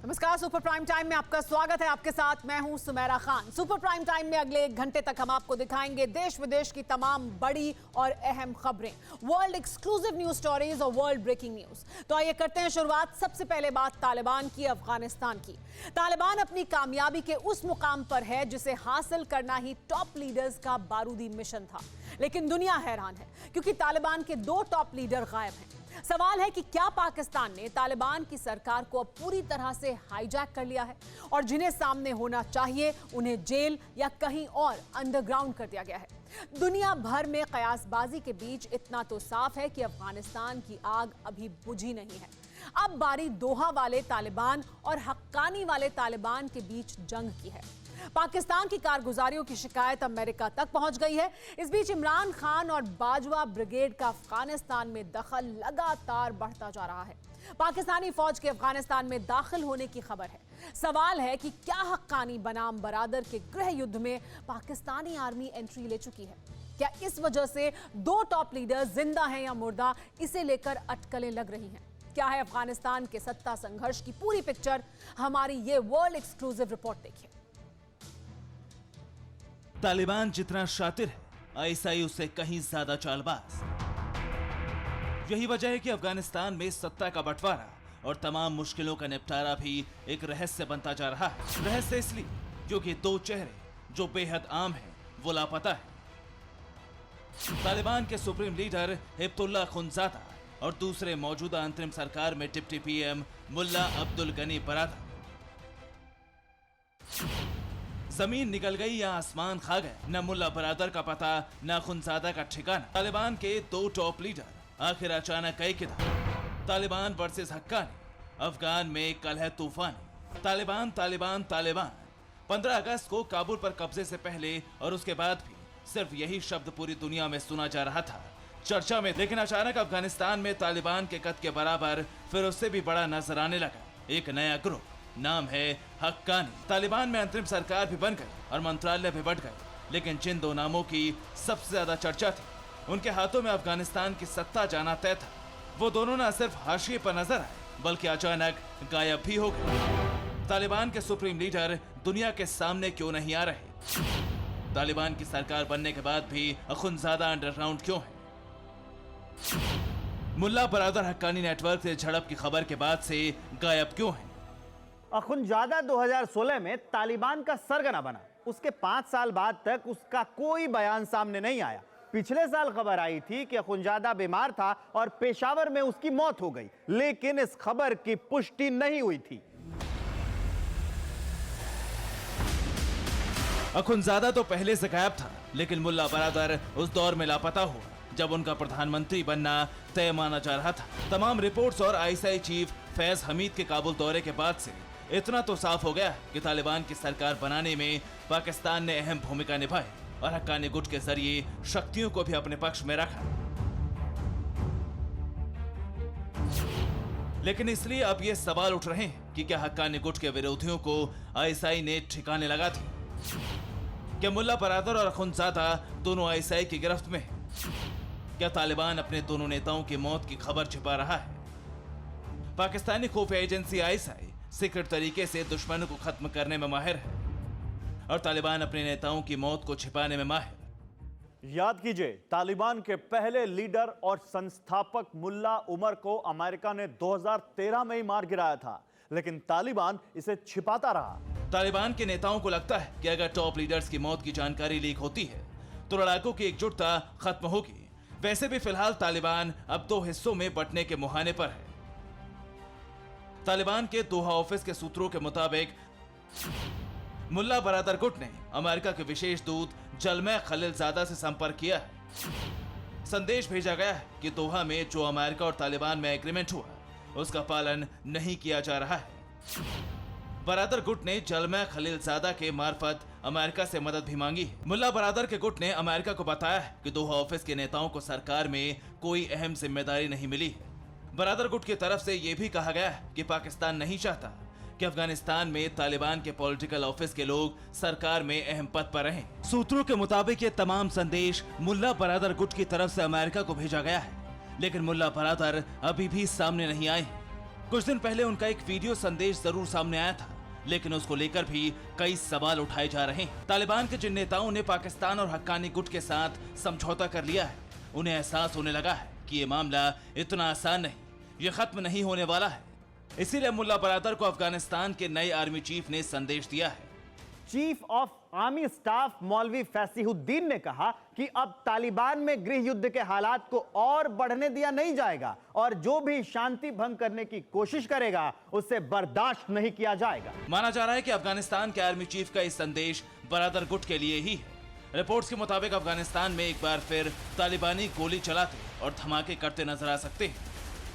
नमस्कार, super prime time में आपका स्वागत है। आपके साथ मैं हूं Sumera Khan. Super prime time में अगले 1 घंटे तक हम आपको दिखाएंगे देश विदेश की तमाम बड़ी और अहम खबरें, वर्ल्ड एक्सक्लूसिव न्यूज स्टोरीज और वर्ल्ड ब्रेकिंग न्यूज। तो आइए करते हैं शुरुआत। सबसे पहले बात तालिबान की, अफगानिस्तान की। तालिबान अपनी कामयाबी के उस मुकाम पर है जिसे हासिल करना ही टॉप लीडर्स का बारूदी मिशन था, लेकिन दुनिया हैरान है क्योंकि तालिबान के 2 टॉप लीडर गायब हैं। सवाल है कि क्या पाकिस्तान ने तालिबान की सरकार को अब पूरी तरह से हाईजैक कर लिया है और जिन्हें सामने होना चाहिए उन्हें जेल या कहीं और अंडरग्राउंड कर दिया गया है। दुनिया भर में कयासबाजी के बीच इतना तो साफ है कि अफगानिस्तान की आग अभी बुझी नहीं है। अब बारी दोहा वाले तालिबान और हक्कानी वाले तालिबान के बीच जंग की है। पाकिस्तान की कारगुजारियों की शिकायत अमेरिका तक पहुंच गई है। इस बीच इमरान खान और बाजवा ब्रिगेड का अफगानिस्तान में दखल लगातार बढ़ता जा रहा है। पाकिस्तानी फौज के अफगानिस्तान में दाखिल होने की खबर है। सवाल है कि क्या हक्कानी बनाम बरादर के गृह युद्ध में पाकिस्तानी आर्मी एंट्री ले चुकी है? क्या इस वजह से 2 टॉप लीडर जिंदा हैं या मुर्दा, इसे लेकर अटकलें लग रही हैं। क्या है अफगानिस्तान के सत्ता संघर्ष की पूरी पिक्चर? हमारी ये वर्ल्ड एक्सक्लूसिव रिपोर्ट देखिए। तालिबान जितना शातिर है, आईएसआई उससे कहीं ज्यादा चालबाज। यही वजह है कि अफगानिस्तान में सत्ता का बंटवारा और तमाम मुश्किलों का निपटारा भी एक रहस्य बनता जा रहा है। रहस्य इसलिए क्योंकि 2 चेहरे जो बेहद आम हैं वो लापता है। तालिबान के सुप्रीम लीडर हिब्तुल्लाह खुनजादा और दूसरे मौजूदा अंतरिम सरकार में डिप्टी पीएम मुल्ला अब्दुल गनी बरादर। जमीन निकल गई या आसमान खा गए, न मुल्ला बरादर का पता न खुनजादा का ठिकाना। तालिबान के 2 टॉप लीडर आखिर अचानक गए किधर? तालिबान वर्सेस हक्कानी, अफगान में कलह तूफानी। तालिबान तालिबान तालिबान। 15 अगस्त को काबुल पर कब्जे से पहले और उसके बाद भी सिर्फ यही शब्द पूरी दुनिया में सुना जा रहा था, चर्चा में। लेकिन अचानक अफगानिस्तान में तालिबान के कद के बराबर, फिर उससे भी बड़ा नजर आने लगा एक नया ग्रुप, नाम है हक्कानी। तालिबान में अंतरिम सरकार भी बन गई और मंत्रालय भी बढ़ गए, लेकिन जिन 2 नामों की सबसे ज्यादा चर्चा थी, उनके हाथों में अफगानिस्तान की सत्ता जाना तय था। वो दोनों न सिर्फ हाशिए पर नजर आए, बल्कि अचानक गायब भी हो गए। तालिबान के सुप्रीम लीडर दुनिया के सामने क्यों नहीं आ रहे? तालिबान की सरकार बनने के बाद भी खुनजादा अंडरग्राउंड क्यों है? मुल्ला बरादर हक्कानी नेटवर्क से झड़प की खबर के बाद से गायब क्यों है? अखुनजादा 2016 में तालिबान का सरगना बना। उसके 5 साल बाद तक उसका कोई बयान सामने नहीं आया। पिछले साल खबर आई थी कि अखुनजादा बीमार था और पेशावर में उसकी मौत हो गई, लेकिन इस खबर की पुष्टि नहीं हुई थी। अखुनजादा तो पहले से गायब था, लेकिन मुल्ला बरादर उस दौर में लापता हुआ जब उनका प्रधानमंत्री बनना तय माना जा रहा था। तमाम रिपोर्ट्स और आईएसआई चीफ फैज हमीद के काबुल दौरे के बाद से इतना तो साफ हो गया कि तालिबान की सरकार बनाने में पाकिस्तान ने अहम भूमिका निभाई और हक्कानी गुट के जरिए शक्तियों को भी अपने पक्ष में रखा। लेकिन इसलिए अब ये सवाल उठ रहे हैं कि क्या हक्कानी गुट के विरोधियों को आईएसआई ने ठिकाने लगा दी? क्या मुल्ला बरादर और खुनजादा दोनों आईएसआई की गिरफ्त में हैं? क्या तालिबान अपने दोनों नेताओं की मौत की खबर छिपा रहा है? पाकिस्तानी खुफिया एजेंसी आईएसआई सीक्रेट तरीके से दुश्मनों को खत्म करने में माहिर है और तालिबान अपने नेताओं की मौत को छिपाने में माहिर। याद कीजिए, तालिबान के पहले लीडर और संस्थापक मुल्ला उमर को अमेरिका ने 2013 में ही मार गिराया था, लेकिन तालिबान इसे छिपाता रहा। तालिबान के नेताओं को लगता है कि अगर टॉप लीडर्स की मौत की जानकारी लीक होती है तो लड़ाकों की एकजुटता खत्म होगी। वैसे भी फिलहाल तालिबान अब 2 हिस्सों में बंटने के मुहाने पर है। तालिबान के दोहा ऑफिस के सूत्रों के मुताबिक मुल्ला बरादर गुट ने अमेरिका के विशेष दूत जलमै खलीलजादा से संपर्क किया है। संदेश भेजा गया है कि दोहा में जो अमेरिका और तालिबान में एग्रीमेंट हुआ उसका पालन नहीं किया जा रहा है। बरादर गुट ने जलमै खलीलजादा के मार्फत अमेरिका से मदद भी मांगी है। मुल्ला बरादर के गुट ने अमेरिका को बताया है कि दोहा ऑफिस के नेताओं को सरकार में कोई अहम जिम्मेदारी नहीं मिली है। बरादर गुट की तरफ से यह भी कहा गया है कि पाकिस्तान नहीं चाहता कि अफगानिस्तान में तालिबान के पॉलिटिकल ऑफिस के लोग सरकार में अहम पद पर रहें। सूत्रों के मुताबिक ये तमाम संदेश मुल्ला बरादर गुट की तरफ से अमेरिका को भेजा गया है, लेकिन मुल्ला बरादर अभी भी सामने नहीं आए हैं। कुछ दिन पहले उनका एक वीडियो संदेश जरूर सामने आया था, लेकिन उसको लेकर भी कई सवाल उठाए जा रहे हैं। तालिबान के जिन नेताओं ने पाकिस्तान और हक्कानी गुट के साथ समझौता कर लिया है, उन्हें एहसास होने लगा है कि ये मामला इतना आसान नहीं, ये खत्म नहीं होने वाला है। इसीलिए मुल्ला बरादर को अफगानिस्तान के नए आर्मी चीफ ने संदेश दिया है। चीफ ऑफ आर्मी स्टाफ मौलवी फैसीहुद्दीन ने कहा कि अब तालिबान में गृह युद्ध के हालात को और बढ़ने दिया नहीं जाएगा और जो भी शांति भंग करने की कोशिश करेगा उसे बर्दाश्त नहीं किया जाएगा। माना जा रहा है कि अफगानिस्तान के आर्मी चीफ का इस संदेश बरादर गुट के लिए ही है। रिपोर्ट्स के मुताबिक अफगानिस्तान में एक बार फिर तालिबानी गोली चलाते और धमाके करते नजर आ सकते हैं,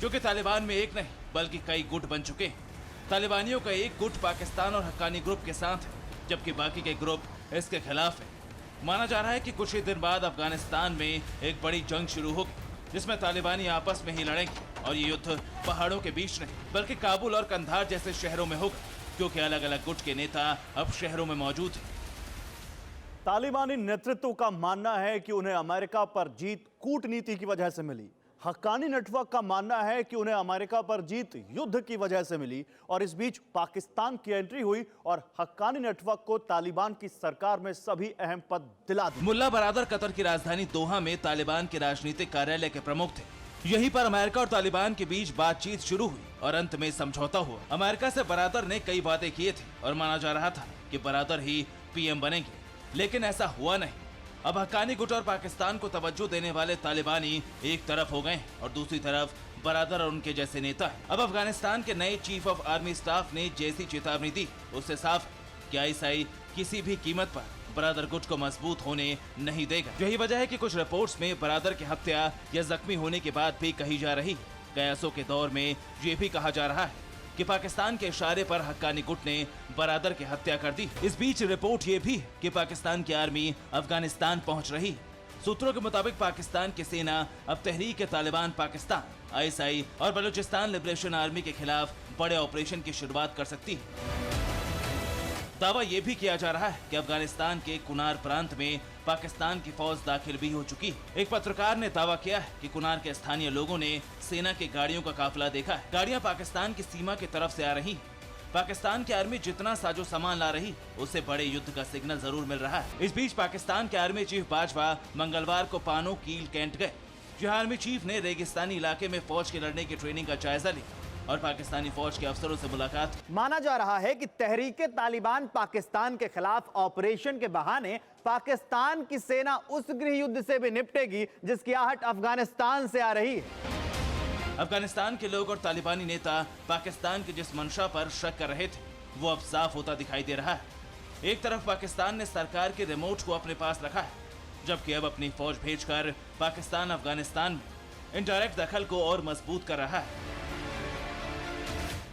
क्योंकि तालिबान में एक नहीं बल्कि कई गुट बन चुके हैं। तालिबानियों का एक गुट पाकिस्तान और हक्कानी ग्रुप के साथ है, जबकि बाकी के ग्रुप इसके खिलाफ है। माना जा रहा है कि कुछ ही दिन बाद अफगानिस्तान में एक बड़ी जंग शुरू होगी, जिसमें तालिबानी आपस में ही लड़ेंगे और ये युद्ध पहाड़ों के बीच नहीं बल्कि काबुल और कंधार जैसे शहरों में होगा, क्योंकि अलग अलग गुट के नेता अब शहरों में मौजूद हैं। तालिबानी नेतृत्व का मानना है कि उन्हें अमेरिका पर जीत कूटनीति की वजह से मिली। हक्कानी नेटवर्क का मानना है कि उन्हें अमेरिका पर जीत युद्ध की वजह से मिली और इस बीच पाकिस्तान की एंट्री हुई और हक्कानी नेटवर्क को तालिबान की सरकार में सभी अहम पद दिला दिए। मुल्ला बरादर कतर की राजधानी दोहा में तालिबान के राजनीतिक कार्यालय के प्रमुख थे। यहीं पर अमेरिका और तालिबान के बीच बातचीत शुरू हुई और अंत में समझौता हुआ। अमेरिका से बरादर ने कई वादे किए थे और माना जा रहा था कि बरादर ही पीएम बनेंगे, लेकिन ऐसा हुआ नहीं। अब हक्कानी गुट और पाकिस्तान को तवज्जो देने वाले तालिबानी एक तरफ हो गए और दूसरी तरफ बरादर और उनके जैसे नेता हैं। अब अफगानिस्तान के नए चीफ ऑफ आर्मी स्टाफ ने जैसी चेतावनी दी उससे साफ कि आईएसआई किसी भी कीमत पर बरादर गुट को मजबूत होने नहीं देगा। यही वजह है कि कुछ रिपोर्ट्स में बरादर की हत्या या जख्मी होने के बाद भी कही जा रही है। कयासों के दौर में ये भी कहा जा रहा है कि पाकिस्तान के इशारे पर हक्कानी गुट ने बरादर की हत्या कर दी। इस बीच रिपोर्ट ये भी है कि पाकिस्तान की आर्मी अफगानिस्तान पहुंच रही है। सूत्रों के मुताबिक पाकिस्तान की सेना अब तहरीक तालिबान पाकिस्तान, आईएसआई और बलूचिस्तान लिबरेशन आर्मी के खिलाफ बड़े ऑपरेशन की शुरुआत कर सकती है। दावा यह भी किया जा रहा है कि अफगानिस्तान के कुनार प्रांत में पाकिस्तान की फौज दाखिल भी हो चुकी है। एक पत्रकार ने दावा किया है कि कुनार के स्थानीय लोगों ने सेना के गाड़ियों का काफिला देखा है। गाड़ियां पाकिस्तान की सीमा की तरफ से आ रही हैं। पाकिस्तान की आर्मी जितना साजो सामान ला रही उससे बड़े युद्ध का सिग्नल जरूर मिल रहा है। इस बीच पाकिस्तान के आर्मी चीफ बाजवा मंगलवार को पानो कील कैंट गए, जहां आर्मी चीफ ने रेगिस्तानी इलाके में फौज के लड़ने की ट्रेनिंग का जायजा लिया और पाकिस्तानी फौज के अफसरों से मुलाकात। माना जा रहा है कि तहरीके तालिबान पाकिस्तान के खिलाफ ऑपरेशन के बहाने पाकिस्तान की सेना उस गृह युद्ध से भी निपटेगी जिसकी आहट अफगानिस्तान से आ रही है। अफगानिस्तान के लोग और तालिबानी नेता पाकिस्तान की जिस मंशा पर शक कर रहे थे वो अब साफ होता दिखाई दे रहा है। एक तरफ पाकिस्तान ने सरकार के रिमोट को अपने पास रखा है, जबकि अब अपनी फौज भेजकर पाकिस्तान अफगानिस्तान में इनडायरेक्ट दखल को और मजबूत कर रहा है।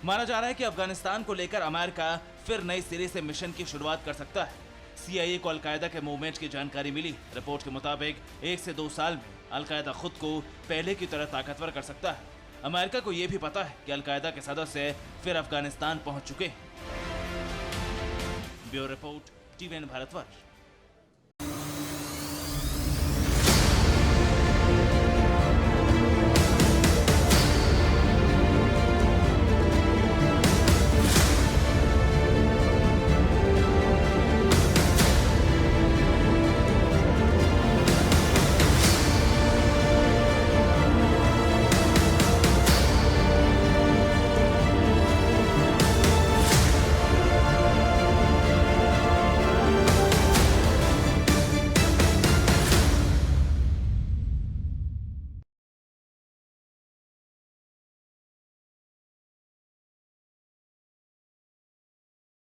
माना जा रहा है कि अफगानिस्तान को लेकर अमेरिका फिर नए सिरे से मिशन की शुरुआत कर सकता है। CIA को अलकायदा के मूवमेंट की जानकारी मिली। रिपोर्ट के मुताबिक 1 से 2 साल में अलकायदा खुद को पहले की तरह ताकतवर कर सकता है। अमेरिका को यह भी पता है कि अलकायदा के सदस्य फिर अफगानिस्तान पहुंच चुके हैं। Bureau report, TVN Bharatvarsh.